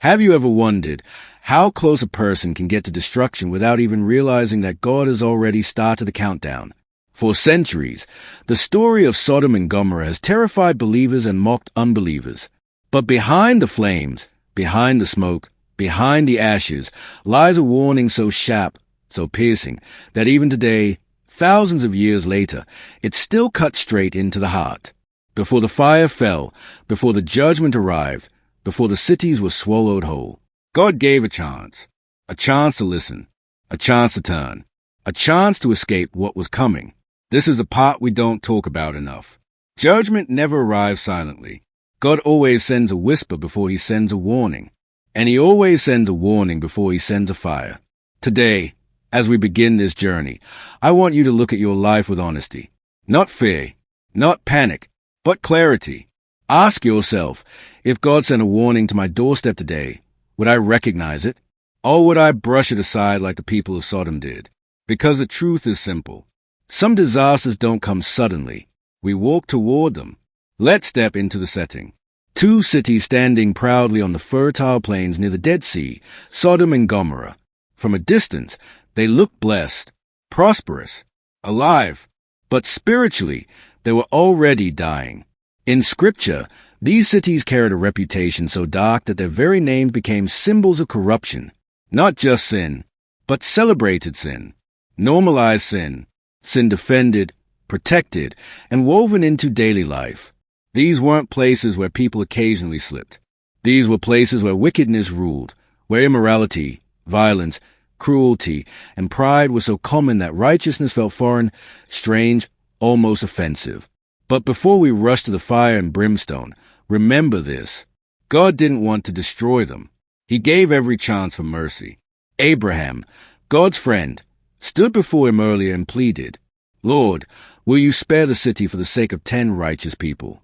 Have you ever wondered how close a person can get to destruction without even realizing that God has already started the countdown? For centuries, the story of Sodom and Gomorrah has terrified believers and mocked unbelievers. But behind the flames, behind the smoke, behind the ashes, lies a warning so sharp, so piercing, that even today, thousands of years later, it still cuts straight into the heart. Before the fire fell, before the judgment arrived, before the cities were swallowed whole, God gave a chance to listen, a chance to turn, a chance to escape what was coming. This is the part we don't talk about enough. Judgment never arrives silently. God always sends a whisper before he sends a warning, and he always sends a warning before he sends a fire. Today, as we begin this journey, I want you to look at your life with honesty. Not fear, not panic, but clarity. Ask yourself, if God sent a warning to my doorstep today, would I recognize it? Or would I brush it aside like the people of Sodom did? Because the truth is simple. Some disasters don't come suddenly. We walk toward them. Let's step into the setting. Two cities standing proudly on the fertile plains near the Dead Sea, Sodom and Gomorrah. From a distance, they looked blessed, prosperous, alive. But spiritually, they were already dying. In Scripture, these cities carried a reputation so dark that their very names became symbols of corruption. Not just sin, but celebrated sin, normalized sin, sin defended, protected, and woven into daily life. These weren't places where people occasionally slipped. These were places where wickedness ruled, where immorality, violence, cruelty, and pride were so common that righteousness felt foreign, strange, almost offensive. But before we rush to the fire and brimstone, remember this. God didn't want to destroy them. He gave every chance for mercy. Abraham, God's friend, stood before him earlier and pleaded, "Lord, will you spare the city for the sake of 10 righteous people?"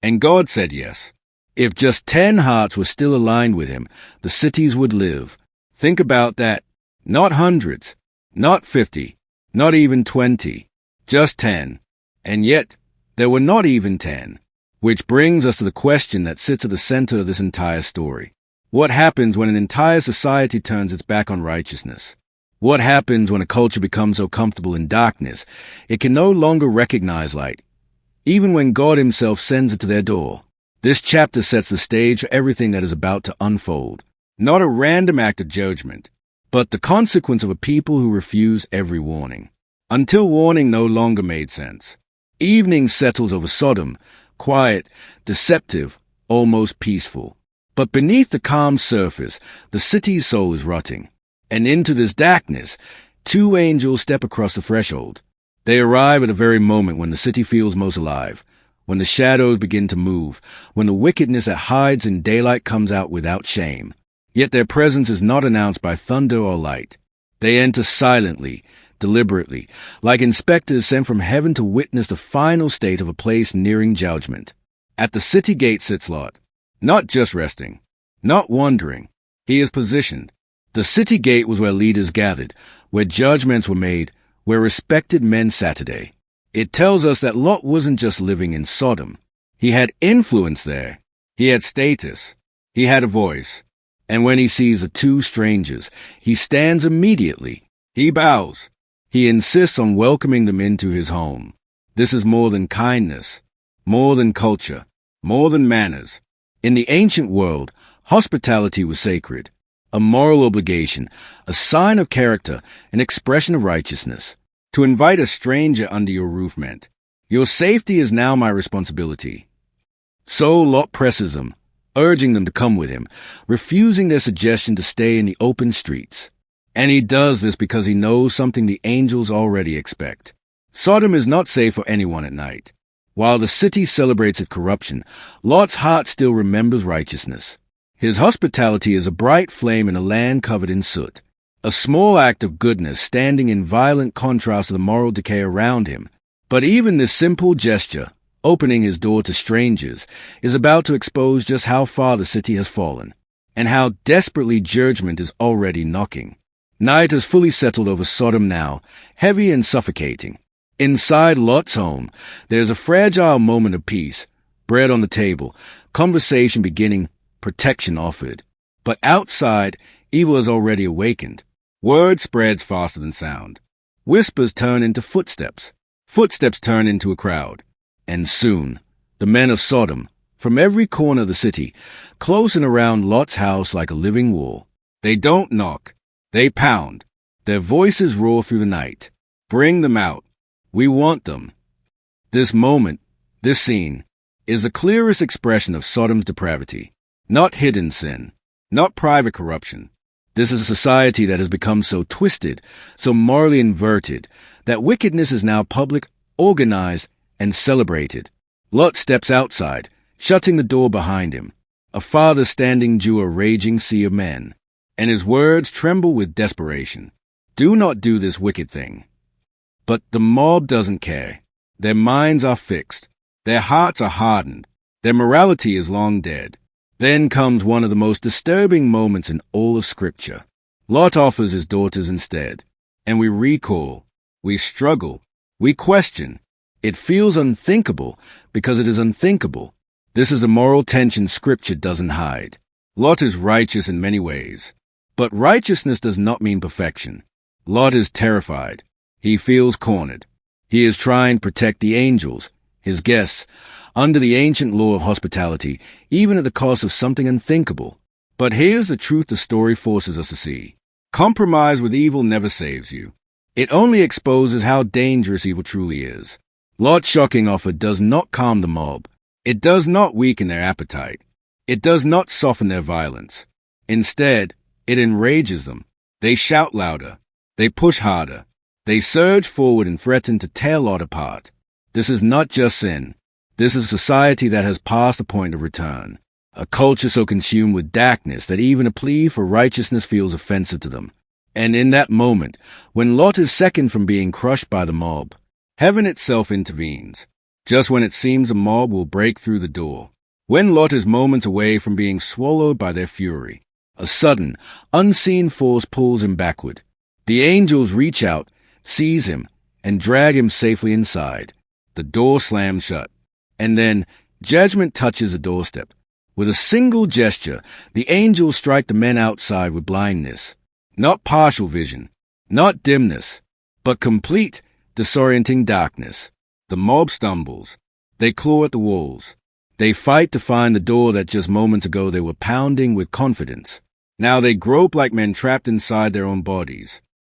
And God said yes. If just 10 hearts were still aligned with him, the cities would live. Think about that. Not hundreds, not 50, not even 20, just 10. And yet, there were not even 10. Which brings us to the question that sits at the center of this entire story. What happens when an entire society turns its back on righteousness? What happens when a culture becomes so comfortable in darkness it can no longer recognize light, even when God himself sends it to their door? This chapter sets the stage for everything that is about to unfold. Not a random act of judgment, but the consequence of a people who refuse every warning. Until warning no longer made sense. Evening settles over Sodom, quiet, deceptive, almost peaceful. But beneath the calm surface, the city's soul is rotting. And into this darkness, 2 angels step across the threshold. They arrive at the very moment when the city feels most alive, when the shadows begin to move, when the wickedness that hides in daylight comes out without shame. Yet their presence is not announced by thunder or light. They enter silently, deliberately, like inspectors sent from heaven to witness the final state of a place nearing judgment. At the city gate sits Lot, not just resting, not wandering. He is positioned. The city gate was where leaders gathered, where judgments were made, where respected men sat today. It tells us that Lot wasn't just living in Sodom. He had influence there. He had status. He had a voice. And when he sees the 2 strangers, he stands immediately. He bows. He insists on welcoming them into his home. This is more than kindness, more than culture, more than manners. In the ancient world, hospitality was sacred, a moral obligation, a sign of character, an expression of righteousness. To invite a stranger under your roof meant, your safety is now my responsibility. So Lot presses them, urging them to come with him, refusing their suggestion to stay in the open streets. And he does this because he knows something the angels already expect. Sodom is not safe for anyone at night. While the city celebrates its corruption, Lot's heart still remembers righteousness. His hospitality is a bright flame in a land covered in soot, a small act of goodness standing in violent contrast to the moral decay around him. But even this simple gesture, opening his door to strangers, is about to expose just how far the city has fallen, and how desperately judgment is already knocking. Night has fully settled over Sodom now, heavy and suffocating. Inside Lot's home, there's a fragile moment of peace, bread on the table, conversation beginning, protection offered. But outside, evil has already awakened. Word spreads faster than sound. Whispers turn into footsteps. Footsteps turn into a crowd. And soon, the men of Sodom, from every corner of the city, close in around Lot's house like a living wall. They don't knock. They pound. Their voices roar through the night. Bring them out. We want them. This moment, this scene, is the clearest expression of Sodom's depravity. Not hidden sin. Not private corruption. This is a society that has become so twisted, so morally inverted, that wickedness is now public, organized, and celebrated. Lot steps outside, shutting the door behind him, a father standing due a raging sea of men, and his words tremble with desperation. Do not do this wicked thing. But the mob doesn't care. Their minds are fixed. Their hearts are hardened. Their morality is long dead. Then comes one of the most disturbing moments in all of Scripture. Lot offers his daughters instead, and we recoil, we struggle, we question. It feels unthinkable because it is unthinkable. This is a moral tension Scripture doesn't hide. Lot is righteous in many ways, but righteousness does not mean perfection. Lot is terrified. He feels cornered. He is trying to protect the angels, his guests, under the ancient law of hospitality, even at the cost of something unthinkable. But here's the truth the story forces us to see. Compromise with evil never saves you. It only exposes how dangerous evil truly is. Lot's shocking offer does not calm the mob. It does not weaken their appetite. It does not soften their violence. Instead, it enrages them. They shout louder. They push harder. They surge forward and threaten to tear Lot apart. This is not just sin. This is a society that has passed the point of return. A culture so consumed with darkness that even a plea for righteousness feels offensive to them. And in that moment, when Lot is second from being crushed by the mob, heaven itself intervenes, just when it seems the mob will break through the door. When Lot is moments away from being swallowed by their fury, a sudden, unseen force pulls him backward. The angels reach out, seize him, and drag him safely inside. The door slams shut. And then, judgment touches the doorstep. With a single gesture, the angels strike the men outside with blindness. Not partial vision, not dimness, but complete, disorienting darkness. The mob stumbles. They claw at the walls. They fight to find the door that just moments ago they were pounding with confidence. Now they grope like men trapped inside their own bodies.